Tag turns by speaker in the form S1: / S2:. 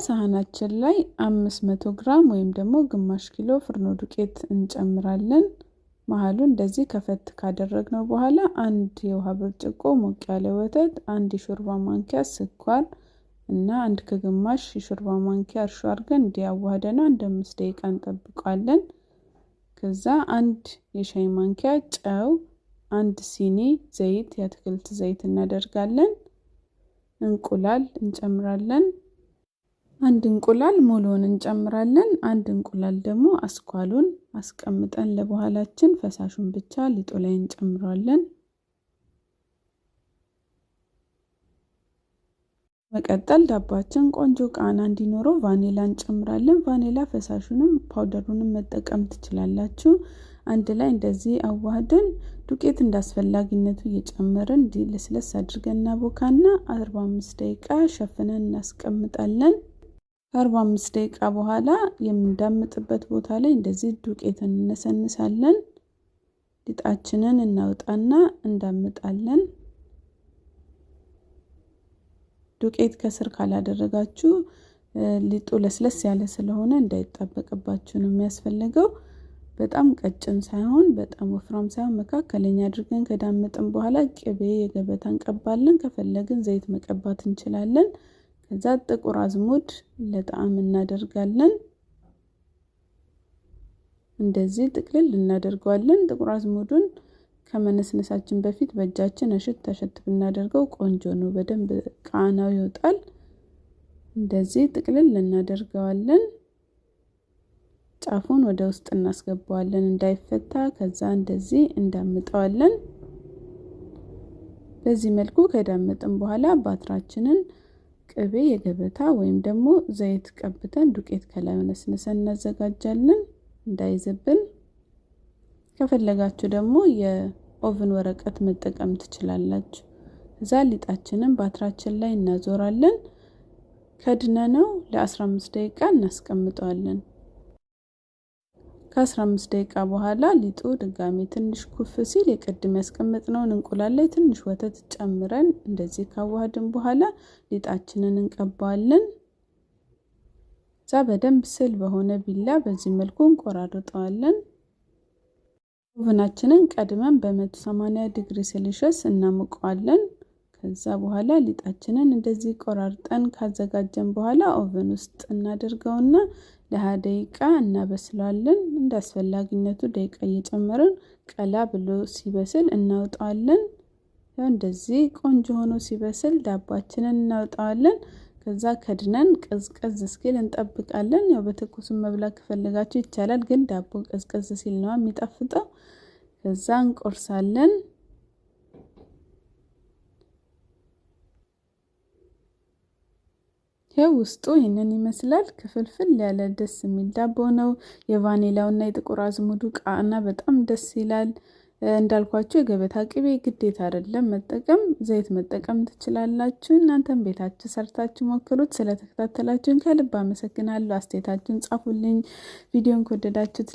S1: ሳህናችን ላይ 500 ግራም ወይም ደግሞ ግማሽ ኪሎ ፍርኖ ዱቄት እንጨምራለን። መሃሉ እንደዚህ ከፈት ካደረግነው በኋላ አንድ የውሃ ብርጭቆ ሞቅ ያለ ወተት፣ አንድ የሾርባ ማንኪያ ስኳር እና አንድ ከግማሽ የሾርባ ማንኪያ እርሾ አድርገን እንዲያዋህደና 5 ደቂቃ እንጠብቃለን። ከዛ አንድ የሻይ ማንኪያ ጨው፣ አንድ ሲኒ ዘይት የአትክልት ዘይት እናደርጋለን። እንቁላል እንጨምራለን። አንድ እንቁላል ሙሉውን እንጨምራለን። አንድ እንቁላል ደግሞ አስኳሉን አስቀምጠን ለበኋላችን ፈሳሹን ብቻ ሊጡ ላይ እንጨምራለን። መቀጠል ዳባችን ቆንጆ ቃና እንዲኖረው ቫኒላ እንጨምራለን። ቫኒላ ፈሳሹንም ፓውደሩንም መጠቀም ትችላላችሁ። አንድ ላይ እንደዚህ አዋህደን ዱቄት እንዳስፈላጊነቱ እየጨመርን ለስለስ አድርገን እናቦካና 45 ደቂቃ ሸፍነን እናስቀምጣለን። ከ45 ደቂቃ በኋላ የምንዳምጥበት ቦታ ላይ እንደዚህ ዱቄትን እንነሰንሳለን። ሊጣችንን እናውጣና እንዳምጣለን። ዱቄት ከስር ካላደረጋችሁ ሊጡ ለስለስ ያለ ስለሆነ እንዳይጣበቅባችሁ ነው የሚያስፈልገው። በጣም ቀጭን ሳይሆን በጣም ወፍራም ሳይሆን መካከለኛ አድርገን ከዳመጥን በኋላ ቅቤ የገበታ እንቀባለን። ከፈለግን ዘይት መቀባት እንችላለን። ከዛ ጥቁር አዝሙድ ለጣዕም እናደርጋለን። እንደዚህ ጥቅልል እናደርገዋለን። ጥቁር አዝሙዱን ከመነስነሳችን በፊት በእጃችን እሽት ብናደርገው ቆንጆ ነው። በደንብ ቃናው ይወጣል። እንደዚህ ጥቅልል እናደርገዋለን። ጫፉን ወደ ውስጥ እናስገባዋለን እንዳይፈታ። ከዛ እንደዚህ እንዳምጣዋለን። በዚህ መልኩ ከዳመጥን በኋላ ባትራችንን ቅቤ የገበታ ወይም ደግሞ ዘይት ቀብተን ዱቄት ከላይ ነስነሰን እናዘጋጃለን እንዳይዘብን። ከፈለጋችሁ ደግሞ የኦቭን ወረቀት መጠቀም ትችላላችሁ። እዛ ሊጣችንን ባትራችን ላይ እናዞራለን። ከድነነው ለ15 ደቂቃ እናስቀምጠዋለን። ከ15 ደቂቃ በኋላ ሊጡ ድጋሚ ትንሽ ኩፍ ሲል የቀድም ያስቀመጥነውን እንቁላል ላይ ትንሽ ወተት ጨምረን እንደዚህ ካዋሃድን በኋላ ሊጣችንን እንቀባዋለን። እዛ በደንብ ስል በሆነ ቢላ በዚህ መልኩ እንቆራርጠዋለን። ኦቨናችንን ቀድመን በ180 ዲግሪ ሴልሺየስ እናሞቀዋለን። ከዛ በኋላ ሊጣችንን እንደዚህ ቆራርጠን ካዘጋጀን በኋላ ኦቨን ውስጥ እናደርገውና ለ20 ደቂቃ እናበስላለን። እንዳስፈላጊነቱ ደቂቃ እየጨመርን ቀላ ብሎ ሲበስል እናውጣዋለን። ያው እንደዚህ ቆንጆ ሆኖ ሲበስል ዳባችንን እናውጣዋለን። ከዛ ከድነን ቀዝቀዝ እስኪል እንጠብቃለን። ያው በትኩስም መብላት ከፈለጋችሁ ይቻላል፣ ግን ዳቦ ቀዝቀዝ ሲል ነው የሚጣፍጠው። ከዛ እንቆርሳለን። ያው ውስጡ ይሄንን ይመስላል። ክፍልፍል ያለ ደስ የሚል ዳቦ ነው። የቫኒላውና የጥቁር አዝሙዱ ቃና በጣም ደስ ይላል። እንዳልኳችሁ የገበታ ቅቤ ግዴታ አይደለም መጠቀም፣ ዘይት መጠቀም ትችላላችሁ። እናንተም ቤታችሁ ሰርታችሁ ሞክሩት። ስለተከታተላችሁን ከልብ አመሰግናለሁ። አስተያየታችሁን ጻፉልኝ። ቪዲዮን ከወደዳችሁት